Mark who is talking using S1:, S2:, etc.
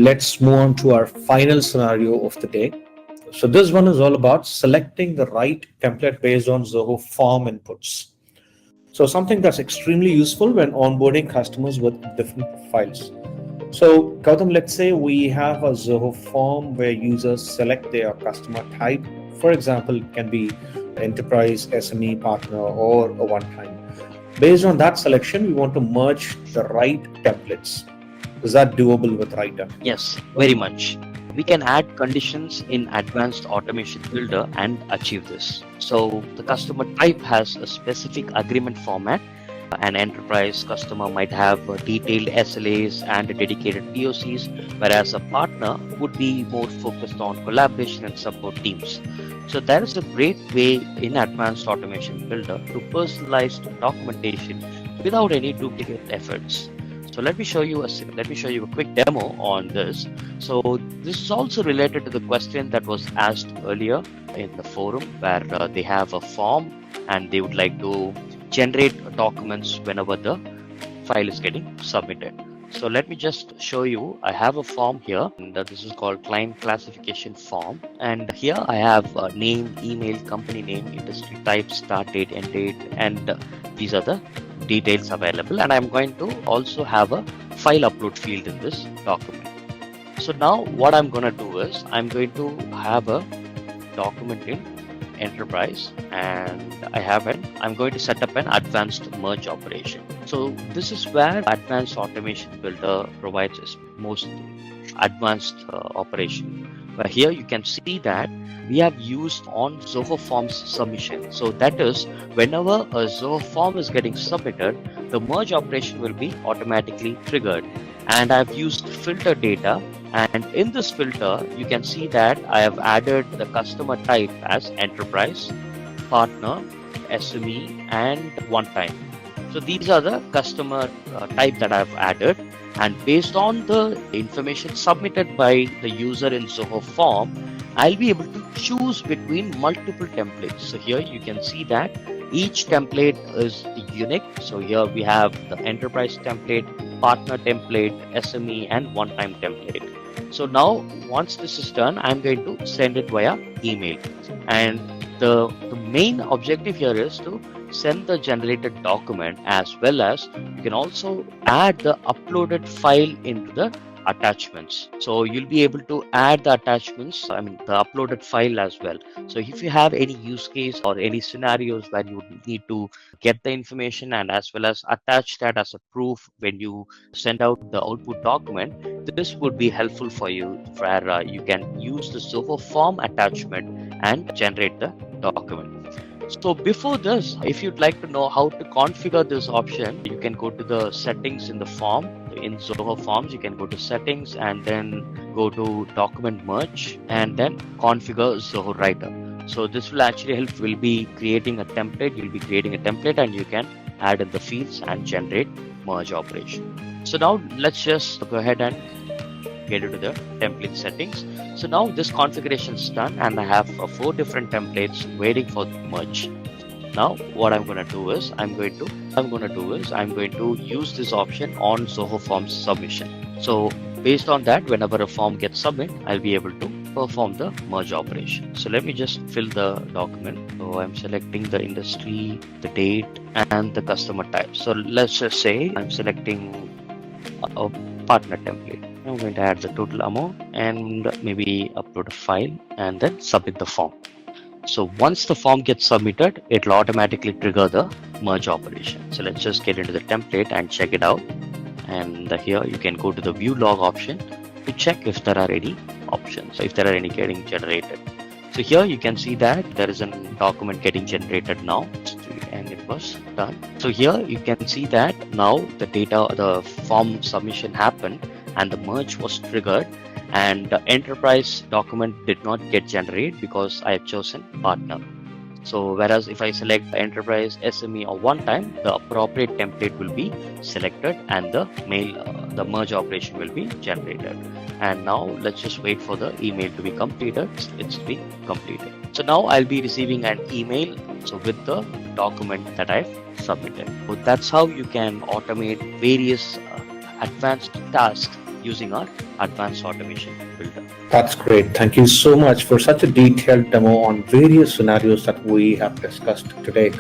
S1: let's move on to our final scenario of the day. So this one is all about selecting the right template based on Zoho form inputs. So something that's extremely useful when onboarding customers with different profiles. So Gautam, let's say we have a Zoho form where users select their customer type. For example, it can be enterprise, SME, partner, or a one-time. Based on that selection, we want to merge the right templates. Is that doable with Writer?
S2: Yes, very much. We can add conditions in advanced automation builder and achieve this. So the customer type has a specific agreement format. An enterprise customer might have detailed SLAs and dedicated POCs, whereas a partner would be more focused on collaboration and support teams. So there is a great way in advanced automation builder to personalize documentation without any duplicate efforts. So let me show you a quick demo on this. So this is also related to the question that was asked earlier in the forum, where they have a form and they would like to generate documents whenever the file is getting submitted. So let me just show you. I have a form here, and this is called client classification form. And here I have a name, email, company name, industry type, start date, end date, and these are the details available. And I'm going to also have a file upload field in this document. So now what I'm going to do is I'm going to have a document in enterprise, and I'm going to set up an advanced merge operation. So this is where advanced automation builder provides its most advanced operation. But here you can see that we have used on Zoho Forms submission. So that is, whenever a Zoho form is getting submitted, the merge operation will be automatically triggered. And I've used filter data, and in this filter you can see that I have added the customer type as enterprise, partner, SME, and one time. So these are the customer type that I've added, and based on the information submitted by the user in Zoho form, I'll be able to choose between multiple templates. So here you can see that each template is unique. So here we have the enterprise template, partner template, SME, and one-time template. So now once this is done, I'm going to send it via email. And the main objective here is to send the generated document, as well as you can also add the uploaded file into the attachments. So you'll be able to add the attachments, the uploaded file as well. So if you have any use case or any scenarios where you need to get the information and as well as attach that as a proof when you send out the output document, this would be helpful for you, where you can use the Zoho form attachment and generate the document. So before this, if you'd like to know how to configure this option, you can go to the settings in the form. In Zoho Forms, you can go to settings and then go to document merge and then configure Zoho Writer. So this will actually help. We'll be creating a template. You'll be creating a template and you can add in the fields and generate merge operation. So now let's just go ahead and get into the template settings. So now this configuration is done, and I have 4 different templates waiting for merge. Now what I'm going to do is I'm going to use this option on Zoho Forms submission. So based on that, whenever a form gets submitted, I'll be able to perform the merge operation. So let me just fill the document. So I'm selecting the industry, the date, and the customer type. So let's just say I'm selecting a partner template. I'm going to add the total amount and maybe upload a file and then submit the form. So once the form gets submitted, it will automatically trigger the merge operation. So let's just get into the template and check it out. And here you can go to the view log option to check if there are any options, if there are any getting generated. So here you can see that there is a document getting generated now, and it was done. So here you can see that now the form submission happened and the merge was triggered, and the enterprise document did not get generated because I have chosen partner. So whereas if I select the enterprise, SME, or one time, the appropriate template will be selected and the merge operation will be generated. And now let's just wait for the email to be completed. It's been completed. So now I'll be receiving an email with the document that I've submitted. So that's how you can automate various advanced tasks using our advanced automation builder.
S1: That's great. Thank you so much for such a detailed demo on various scenarios that we have discussed today,